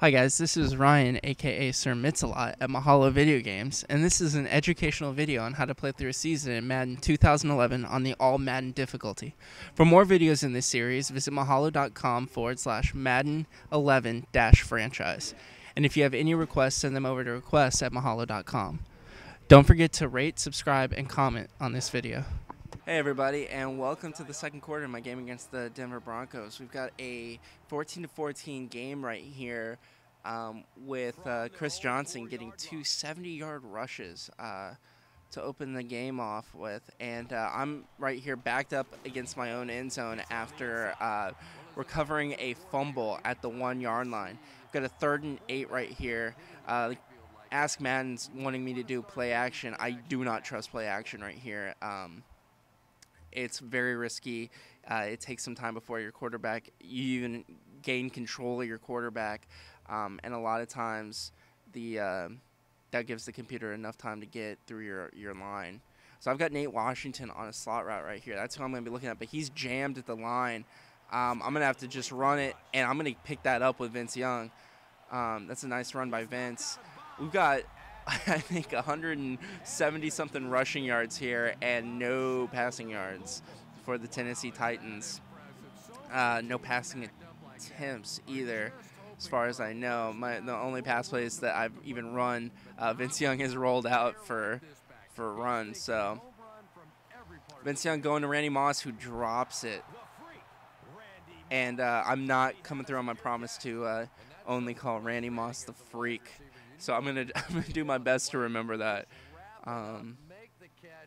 Hi guys, this is Ryan, aka Sir Mix-a-Lot at Mahalo Video Games, and this is an educational video on how to play through a season in Madden 2011 on the All Madden difficulty. For more videos in this series, visit mahalo.com/Madden11-franchise. And if you have any requests, send them over to requests at mahalo.com. Don't forget to rate, subscribe, and comment on this video. Hey everybody, and welcome to the second quarter of my game against the Denver Broncos. We've got a 14-14 game right here with Chris Johnson getting two 70-yard rushes to open the game off with. And I'm right here backed up against my own end zone after recovering a fumble at the 1-yard line. Got a 3rd and 8 right here. Ask Madden's wanting me to do play action. I do not trust play action right here. It's very risky. It takes some time before you even gain control of your quarterback, and a lot of times that gives the computer enough time to get through your line. So I've got Nate Washington on a slot route right here. That's who I'm going to be looking at, but he's jammed at the line. I'm going to have to just run it, and I'm going to pick that up with Vince Young. That's a nice run by Vince. We've got, I think, 170-something rushing yards here and no passing yards for the Tennessee Titans. No passing attempts either, as far as I know. The only pass plays that I've even run, Vince Young has rolled out for a run. So Vince Young going to Randy Moss, who drops it. And I'm not coming through on my promise to only call Randy Moss the freak. So I'm gonna do my best to remember that.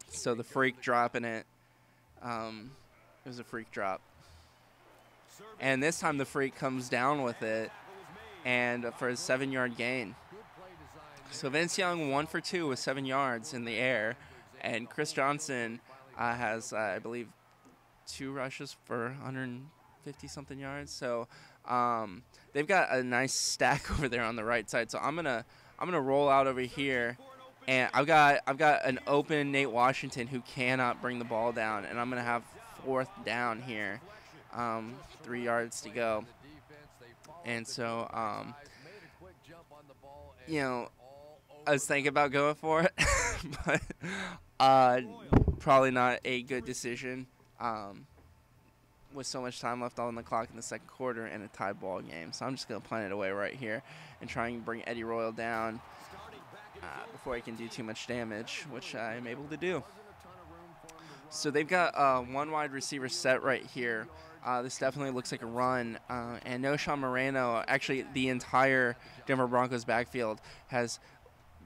So the freak dropping it. It was a freak drop. And this time the freak comes down with it, and for a 7-yard gain. So Vince Young 1 for 2 with 7 yards in the air, and Chris Johnson has I believe 2 rushes for 150-something yards. So they've got a nice stack over there on the right side. So I'm gonna roll out over here, and I've got an open Nate Washington who cannot bring the ball down, and I'm gonna have 4th down here, 3 yards to go. And so you know, I was thinking about going for it, but probably not a good decision. With so much time left on the clock in the second quarter and a tie ball game. So I'm just going to punt it away right here and try and bring Eddie Royal down before he can do too much damage, which I am able to do. So they've got one wide receiver set right here. This definitely looks like a run. And Noshawn Moreno, actually the entire Denver Broncos backfield has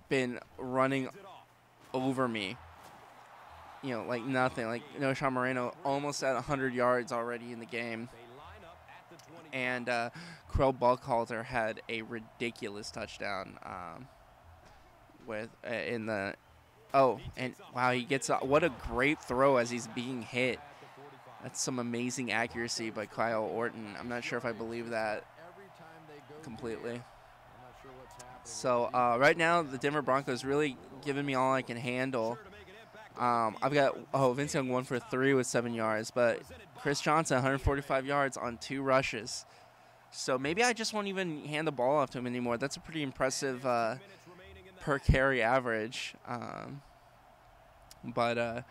been running over me. You know, like nothing. Like Noshawn Moreno almost at 100 yards already in the game. And Krell Buckhalter had a ridiculous touchdown and wow, he gets what a great throw as he's being hit. That's some amazing accuracy by Kyle Orton. I'm not sure if I believe that completely. So right now the Denver Broncos really giving me all I can handle. I've got Vince Young 1 for 3 with 7 yards, but Chris Johnson 145 yards on 2 rushes. So maybe I just won't even hand the ball off to him anymore. That's a pretty impressive per carry average. But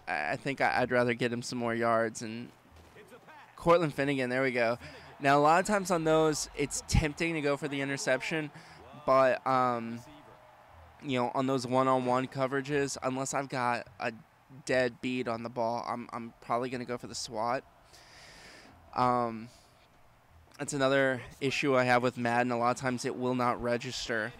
I think I'd rather get him some more yards. And Cortland Finnegan, there we go. Now a lot of times on those, it's tempting to go for the interception, but you know, on those one-on-one coverages, unless I've got a dead beat on the ball, I'm probably going to go for the swat. That's another issue I have with Madden. A lot of times it will not register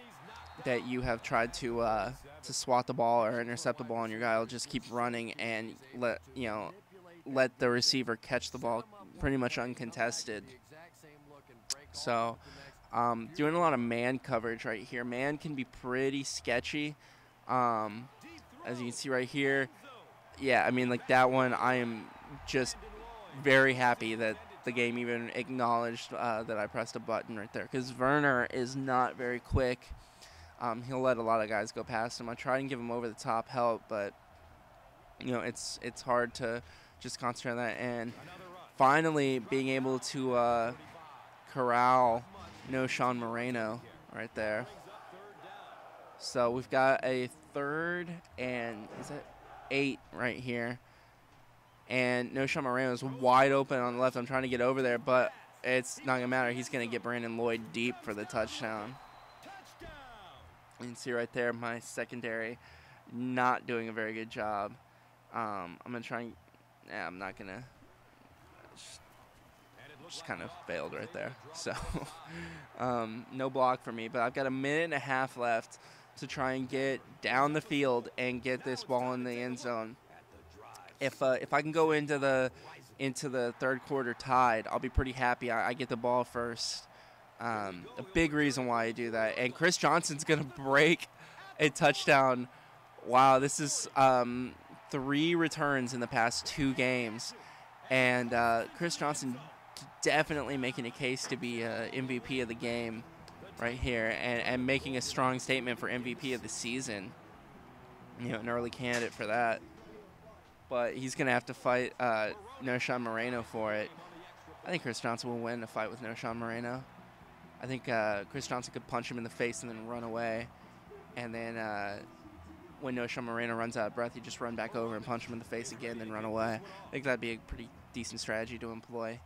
that you have tried to swat the ball or intercept the ball, and your guy will just keep running and let the receiver catch the ball pretty much uncontested. So doing a lot of man coverage right here. Man can be pretty sketchy. As you can see right here. Yeah, I mean, like that one, I am just very happy that the game even acknowledged that I pressed a button right there, because Werner is not very quick. He'll let a lot of guys go past him. I try and give him over the top help, but you know, it's hard to just concentrate on that. And finally being able to corral no Sean Moreno right there. So we've got a 3rd and is it 8 right here. And no Sean Moreno is wide open on the left. I'm trying to get over there, but it's not going to matter. He's going to get Brandon Lloyd deep for the touchdown. You can see right there my secondary not doing a very good job. I'm going to try and... Nah, I'm not going to... Just kind of failed right there. So, no block for me. But I've got a minute and a half left to try and get down the field and get this ball in the end zone. If I can go into the 3rd quarter tied, I'll be pretty happy. I get the ball first. A big reason why I do that. And Chris Johnson's going to break a touchdown. Wow, this is 3 returns in the past 2 games. And Chris Johnson definitely making a case to be MVP of the game right here and making a strong statement for MVP of the season. You know, an early candidate for that. But he's going to have to fight no Sean Moreno for it. I think Chris Johnson will win a fight with no Sean Moreno. I think Chris Johnson could punch him in the face and then run away. And then when no Sean Moreno runs out of breath, you just run back over and punch him in the face again, then run away. I think that'd be a pretty decent strategy to employ.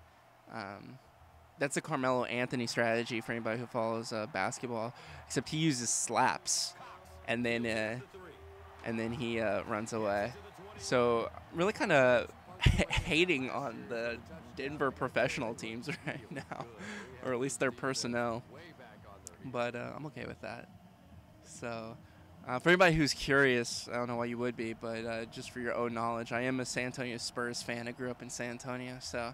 That's a Carmelo Anthony strategy for anybody who follows basketball, except he uses slaps, and then he runs away. So really kind of hating on the Denver professional teams right now, or at least their personnel. But I'm okay with that. So for anybody who's curious, I don't know why you would be, but just for your own knowledge, I am a San Antonio Spurs fan. I grew up in San Antonio, so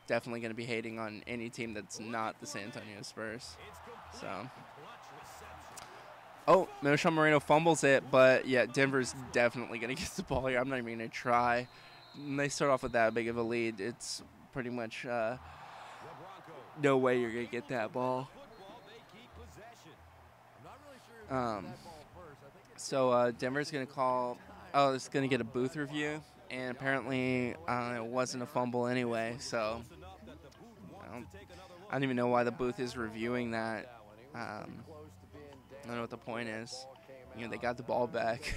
definitely going to be hating on any team that's not the San Antonio Spurs. So, oh, Sean Moreno fumbles it, but yeah, Denver's definitely going to get the ball here. I'm not even going to try. When they start off with that big of a lead, it's pretty much no way you're going to get that ball. So Denver's going to call, it's going to get a booth review, and apparently it wasn't a fumble anyway, so I don't even know why the booth is reviewing that. I don't know what the point is. You know, they got the ball back.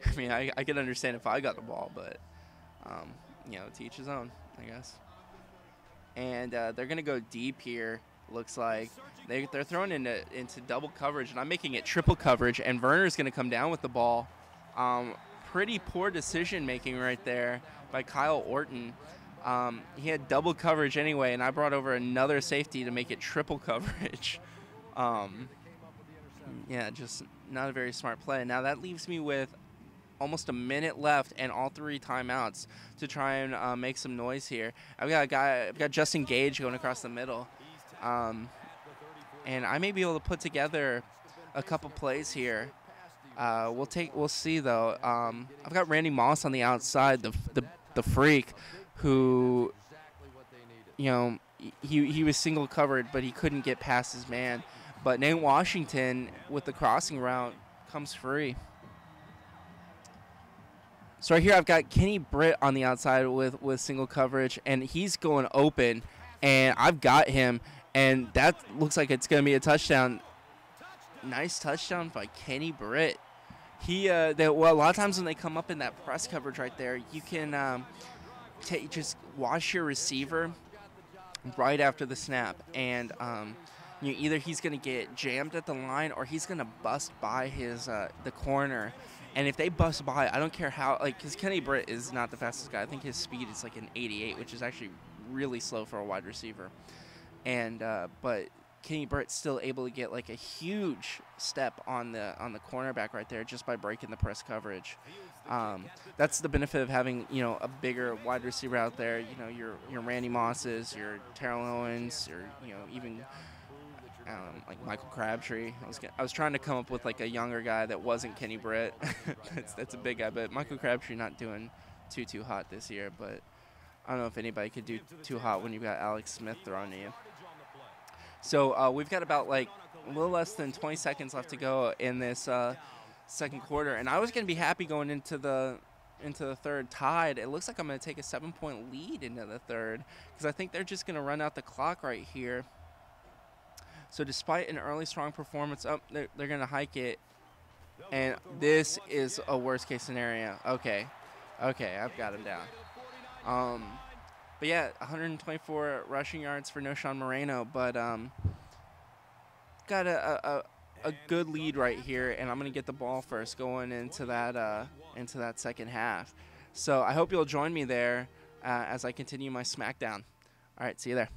I mean, I could understand if I got the ball, but, you know, to each his own, I guess. And they're going to go deep here, looks like. They're throwing into double coverage, and I'm making it triple coverage, and Werner's going to come down with the ball. Pretty poor decision-making right there by Kyle Orton. He had double coverage anyway, and I brought over another safety to make it triple coverage. Yeah, just not a very smart play. Now that leaves me with almost a minute left and all 3 timeouts to try and make some noise here. I've got Justin Gage going across the middle. And I may be able to put together a couple plays here. We'll see though. I've got Randy Moss on the outside, the freak, who, you know, he was single covered, but he couldn't get past his man. But Nate Washington with the crossing route comes free. So right here I've got Kenny Britt on the outside with single coverage, and he's going open, and I've got him, and that looks like it's going to be a touchdown. Nice touchdown by Kenny Britt. A lot of times when they come up in that press coverage right there, you can just watch your receiver right after the snap, and either he's going to get jammed at the line or he's going to bust by his the corner. And if they bust by, I don't care how, because Kenny Britt is not the fastest guy. I think his speed is like an 88, which is actually really slow for a wide receiver. And but Kenny Britt's still able to get like a huge step on the cornerback right there just by breaking the press coverage. That's the benefit of having, you know, a bigger wide receiver out there. You know, your Randy Mosses, your Terrell Owens, your, you know, even like Michael Crabtree. I was trying to come up with like a younger guy that wasn't Kenny Britt. that's a big guy, but Michael Crabtree not doing too hot this year. But I don't know if anybody could do too hot when you've got Alex Smith thrown to you. So we've got about like a little less than 20 seconds left to go in this second quarter, and I was going to be happy going into the into the third tied. It looks like I'm going to take a 7-point lead into the third because I think they're just going to run out the clock right here. So despite an early strong performance, they're going to hike it. And this is a worst case scenario. Okay, I've got him down. But yeah, 124 rushing yards for Noshan Moreno, but got a good lead right here, and I'm gonna get the ball first going into that second half. So I hope you'll join me there as I continue my SmackDown. All right, see you there.